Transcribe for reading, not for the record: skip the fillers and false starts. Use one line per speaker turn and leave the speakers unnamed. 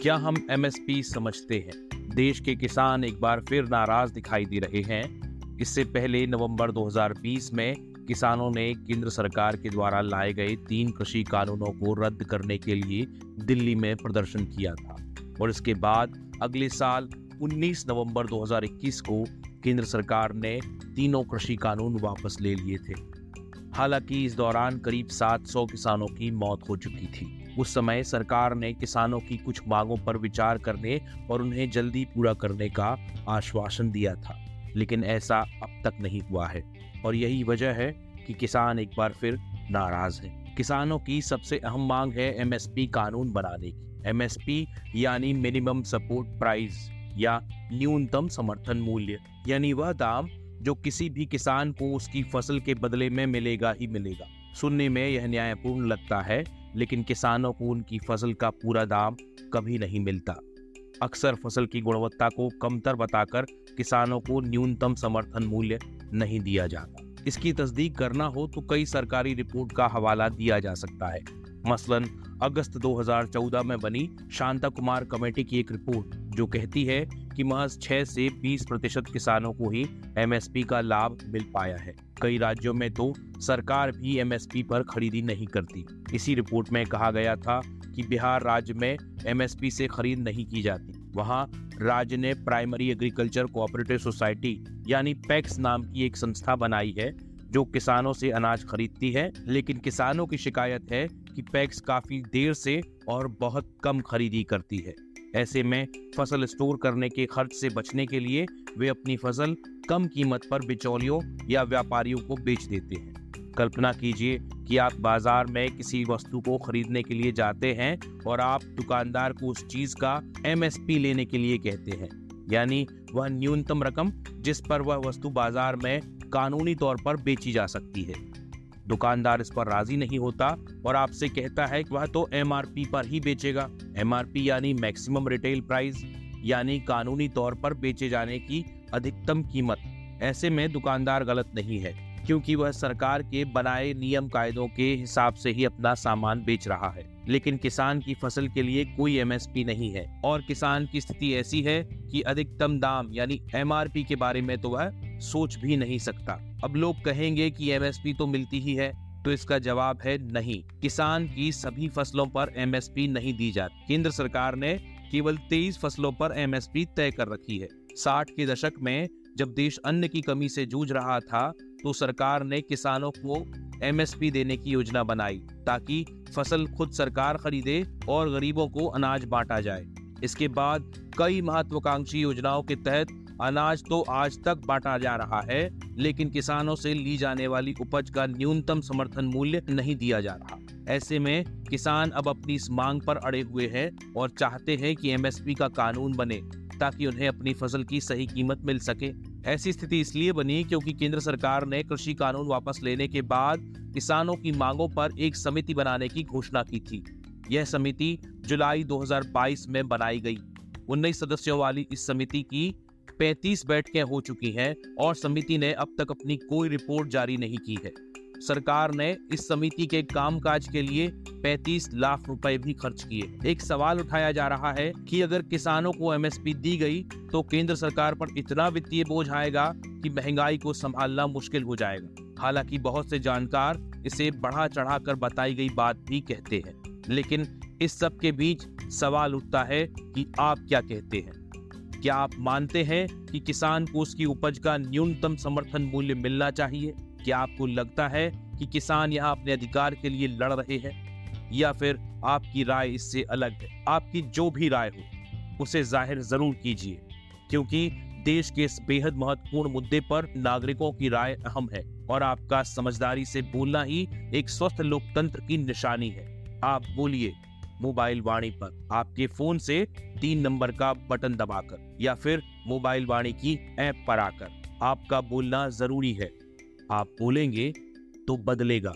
क्या हम एमएसपी समझते हैं? देश के किसान एक बार फिर नाराज दिखाई दे रहे हैं। इससे पहले नवंबर 2020 में किसानों ने केंद्र सरकार के द्वारा लाए गए 3 कृषि कानूनों को रद्द करने के लिए दिल्ली में प्रदर्शन किया था और इसके बाद अगले साल 19 नवंबर 2021 को केंद्र सरकार ने तीनों कृषि कानून वापस ले लिए थे। हालांकि इस दौरान करीब 700 किसानों की मौत हो चुकी थी। उस समय सरकार ने किसानों की कुछ मांगों पर विचार करने और उन्हें जल्दी पूरा करने का आश्वासन दिया था, लेकिन ऐसा अब तक नहीं हुआ है और यही वजह है कि किसान एक बार फिर नाराज हैं। किसानों की सबसे अहम मांग है एमएसपी कानून बनाने की। एमएसपी यानी मिनिमम सपोर्ट प्राइस या न्यूनतम समर्थन मूल्य, यानी वह दाम जो किसी भी किसान को उसकी फसल के बदले में मिलेगा ही मिलेगा। सुनने में यह न्यायपूर्ण लगता है, लेकिन किसानों को उनकी फसल का पूरा दाम कभी नहीं मिलता। अक्सर फसल की गुणवत्ता को कमतर बताकर किसानों को न्यूनतम समर्थन मूल्य नहीं दिया जाता। इसकी तस्दीक करना हो तो कई सरकारी रिपोर्ट का हवाला दिया जा सकता है। मसलन अगस्त 2014 में बनी शांता कुमार कमेटी की एक रिपोर्ट जो कहती है कि महज 6 से 20% किसानों को ही एमएसपी का लाभ मिल पाया है। कई राज्यों में तो सरकार भी एमएसपी पर खरीदी नहीं करती। इसी रिपोर्ट में कहा गया था कि बिहार राज्य में एमएसपी से खरीद नहीं की जाती। वहां राज्य ने प्राइमरी एग्रीकल्चर कोऑपरेटिव सोसाइटी यानी पैक्स नाम की एक संस्था बनाई है जो किसानों से अनाज खरीदती है, लेकिन किसानों की शिकायत है कि पैक्स काफी देर से और बहुत कम खरीदी करती है। ऐसे में फसल स्टोर करने के खर्च से बचने के लिए वे अपनी फसल कम कीमत पर बिचौलियों या व्यापारियों को बेच देते हैं। कल्पना कीजिए कि आप बाजार में किसी वस्तु को खरीदने के लिए जाते हैं और आप दुकानदार को उस चीज का एमएसपी लेने के लिए कहते हैं, यानी वह न्यूनतम रकम जिस पर वह वस्तु बाजार में कानूनी तौर पर बेची जा सकती है। दुकानदार इस पर राजी नहीं होता और आपसे कहता है कि वह तो एमआरपी पर ही बेचेगा। एमआरपी यानी मैक्सिमम रिटेल प्राइस, यानी कानूनी तौर पर बेचे जाने की अधिकतम कीमत। ऐसे में दुकानदार गलत नहीं है, क्योंकि वह सरकार के बनाए नियम कायदों के हिसाब से ही अपना सामान बेच रहा है। लेकिन किसान की फसल के लिए कोई एमएसपी नहीं है और किसान की स्थिति ऐसी है कि अधिकतम दाम यानी एमआरपी के बारे में तो वह सोच भी नहीं सकता। अब लोग कहेंगे कि एमएसपी तो मिलती ही है, तो इसका जवाब है नहीं। किसान की सभी फसलों पर एमएसपी नहीं दी जाती। केंद्र सरकार ने केवल 23 फसलों पर एमएसपी तय कर रखी है। 60 के दशक में जब देश अन्न की कमी से जूझ रहा था तो सरकार ने किसानों को एमएसपी देने की योजना बनाई ताकि फसल खुद सरकार खरीदे और गरीबों को अनाज बांटा जाए। इसके बाद कई महत्वाकांक्षी योजनाओं के तहत अनाज तो आज तक बांटा जा रहा है, लेकिन किसानों से ली जाने वाली उपज का न्यूनतम समर्थन मूल्य नहीं दिया जा रहा। ऐसे में किसान अब अपनी इस मांग पर अड़े हुए हैं और चाहते हैं कि एमएसपी का कानून बने ताकि उन्हें अपनी फसल की सही कीमत मिल सके। ऐसी स्थिति इसलिए बनी क्योंकि केंद्र सरकार ने कृषि कानून वापस लेने के बाद किसानों की मांगों पर एक समिति बनाने की घोषणा की थी। यह समिति जुलाई 2022 में बनाई गई। 19 सदस्यों वाली इस समिति की 35 बैठकें हो चुकी हैं और समिति ने अब तक अपनी कोई रिपोर्ट जारी नहीं की है। सरकार ने इस समिति के कामकाज के लिए 35 लाख रुपए भी खर्च किए। एक सवाल उठाया जा रहा है कि अगर किसानों को एमएसपी दी गई तो केंद्र सरकार पर इतना वित्तीय बोझ आएगा कि महंगाई को संभालना मुश्किल हो जाएगा। हालांकि बहुत से जानकार इसे बढ़ा चढ़ाकर बताई गई बात भी कहते हैं, लेकिन इस सब के बीच सवाल उठता है कि आप क्या कहते हैं? क्या आप मानते हैं कि किसान को उसकी उपज का न्यूनतम समर्थन मूल्य मिलना चाहिए? क्या आपको लगता है कि किसान यहाँ अपने अधिकार के लिए लड़ रहे हैं, या फिर आपकी राय इससे अलग है? आपकी जो भी राय हो उसे जाहिर जरूर कीजिए, क्योंकि देश के इस बेहद महत्वपूर्ण मुद्दे पर नागरिकों की राय अहम है और आपका समझदारी से बोलना ही एक स्वस्थ लोकतंत्र की निशानी है। आप बोलिए मोबाइल वाणी पर, आपके फोन से 3 नंबर का बटन दबाकर या फिर मोबाइल वाणी की ऐप पर आकर। आपका बोलना जरूरी है। आप बोलेंगे तो बदलेगा।